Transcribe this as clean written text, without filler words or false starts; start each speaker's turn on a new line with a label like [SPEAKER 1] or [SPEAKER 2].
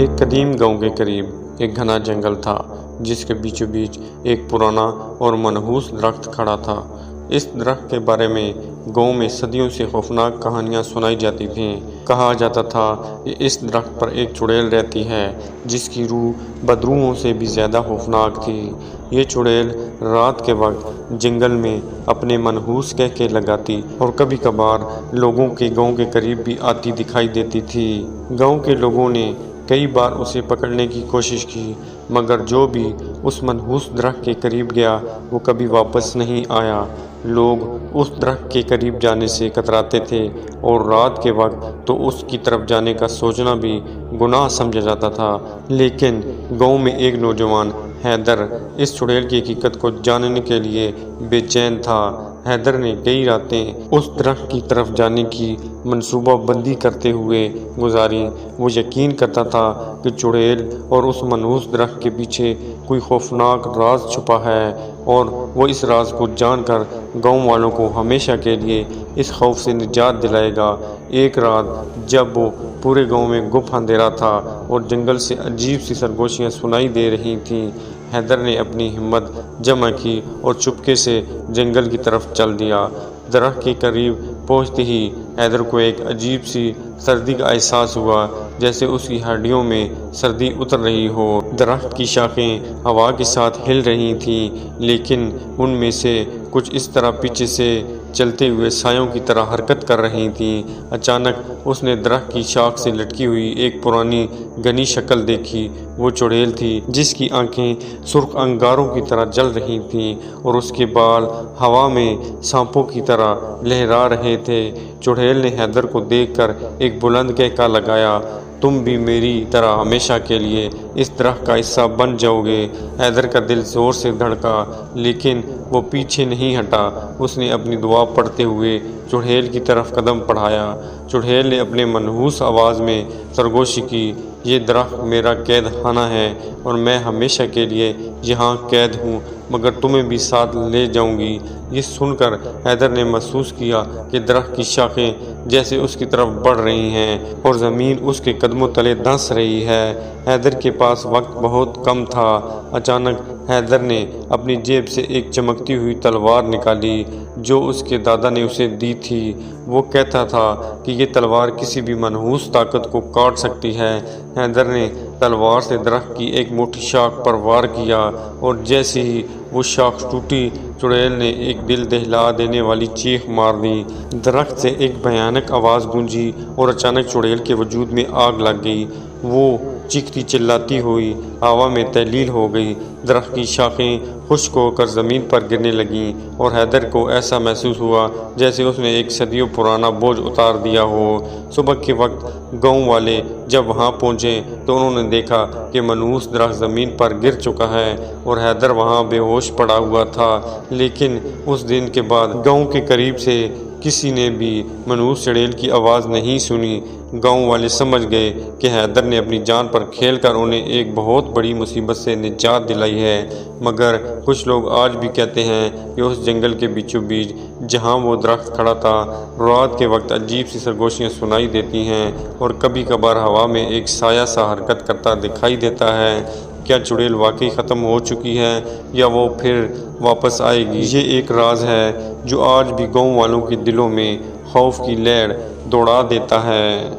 [SPEAKER 1] ایک قدیم گاؤں کے قریب ایک گھنا جنگل تھا جس کے بیچوں بیچ ایک پرانا اور منحوس درخت کھڑا تھا۔ اس درخت کے بارے میں گاؤں میں صدیوں سے خوفناک کہانیاں سنائی جاتی تھیں۔ کہا جاتا تھا کہ اس درخت پر ایک چڑیل رہتی ہے جس کی روح بدروحوں سے بھی زیادہ خوفناک تھی۔ یہ چڑیل رات کے وقت جنگل میں اپنے منحوس قہقہے لگاتی اور کبھی کبھار لوگوں کے گاؤں کے قریب بھی آتی دکھائی دیتی تھی۔ گاؤں کے لوگوں نے کئی بار اسے پکڑنے کی کوشش کی مگر جو بھی اس منحوس درخت کے قریب گیا وہ کبھی واپس نہیں آیا۔ لوگ اس درخت کے قریب جانے سے کتراتے تھے اور رات کے وقت تو اس کی طرف جانے کا سوچنا بھی گناہ سمجھا جاتا تھا۔ لیکن گاؤں میں ایک نوجوان حیدر اس چڑیل کی حقیقت کو جاننے کے لیے بے چین تھا۔ حیدر نے کئی راتیں اس درخت کی طرف جانے کی منصوبہ بندی کرتے ہوئے گزاری۔ وہ یقین کرتا تھا کہ چڑیل اور اس منحوس درخت کے پیچھے کوئی خوفناک راز چھپا ہے اور وہ اس راز کو جان کر گاؤں والوں کو ہمیشہ کے لیے اس خوف سے نجات دلائے گا۔ ایک رات جب وہ پورے گاؤں میں گپ اندھیرا تھا اور جنگل سے عجیب سی سرگوشیاں سنائی دے رہی تھیں، حیدر نے اپنی ہمت جمع کی اور چپکے سے جنگل کی طرف چل دیا۔ درخت کے قریب پہنچتے ہی حیدر کو ایک عجیب سی سردی کا احساس ہوا، جیسے اس کی ہڈیوں میں سردی اتر رہی ہو۔ درخت کی شاخیں ہوا کے ساتھ ہل رہی تھیں لیکن ان میں سے کچھ اس طرح پیچھے سے چلتے ہوئے سایوں کی طرح حرکت کر رہی تھیں۔ اچانک اس نے درخت کی شاخ سے لٹکی ہوئی ایک پرانی گھنی شکل دیکھی۔ وہ چڑیل تھی جس کی آنکھیں سرخ انگاروں کی طرح جل رہی تھیں اور اس کے بال ہوا میں سانپوں کی طرح لہرا رہے تھے۔ چڑیل نے حیدر کو دیکھ کر ایک بلند قہقہا لگایا، تم بھی میری طرح ہمیشہ کے لیے اس درخت کا حصہ بن جاؤ گے۔ حیدر کا دل زور سے دھڑکا لیکن وہ پیچھے نہیں ہٹا۔ اس نے اپنی دعا پڑھتے ہوئے چڑیل کی طرف قدم بڑھایا۔ چڑیل نے اپنے منحوس آواز میں سرگوشی کی، یہ درخت میرا قید خانہ ہے اور میں ہمیشہ کے لیے یہاں قید ہوں مگر تمہیں بھی ساتھ لے جاؤں گی۔ یہ سن کر حیدر نے محسوس کیا کہ درخت کی شاخیں جیسے اس کی طرف بڑھ رہی ہیں اور زمین اس کے قدموں تلے دھنس رہی ہے۔ حیدر کے پاس وقت بہت کم تھا۔ اچانک حیدر نے اپنی جیب سے ایک چمکتی ہوئی تلوار نکالی جو اس کے دادا نے اسے دی تھی۔ وہ کہتا تھا کہ یہ تلوار کسی بھی منحوس طاقت کو کاٹ سکتی ہے۔ حیدر نے تلوار سے درخت کی ایک موٹی شاخ پر وار کیا اور جیسے ہی وہ شاخ ٹوٹی چڑیل نے ایک دل دہلا دینے والی چیخ مار دی۔ درخت سے ایک بھیانک آواز گونجی اور اچانک چڑیل کے وجود میں آگ لگ گئی۔ وہ چیختی چلاتی ہوئی ہوا میں تحلیل ہو گئی۔ درخت کی شاخیں خشک ہو کر زمین پر گرنے لگیں اور حیدر کو ایسا محسوس ہوا جیسے اس نے ایک صدیوں پرانا بوجھ اتار دیا ہو۔ صبح کے وقت گاؤں والے جب وہاں پہنچے تو انہوں نے دیکھا کہ منحوس درخت زمین پر گر چکا ہے اور حیدر وہاں بے ہوش پڑا ہوا تھا۔ لیکن اس دن کے بعد گاؤں کے قریب سے کسی نے بھی منحوس چڑیل کی آواز نہیں سنی۔ گاؤں والے سمجھ گئے کہ حیدر نے اپنی جان پر کھیل کر انہیں ایک بہت بڑی مصیبت سے نجات دلائی ہے۔ مگر کچھ لوگ آج بھی کہتے ہیں کہ اس جنگل کے بیچوں بیچ جہاں وہ درخت کھڑا تھا رات کے وقت عجیب سی سرگوشیاں سنائی دیتی ہیں اور کبھی کبھار ہوا میں ایک سایہ سا حرکت کرتا دکھائی دیتا ہے۔ کیا چڑیل واقعی ختم ہو چکی ہے یا وہ پھر واپس آئے گی؟ یہ ایک راز ہے جو آج بھی گاؤں والوں کے دلوں میں خوف کی لہر دوڑا دیتا ہے۔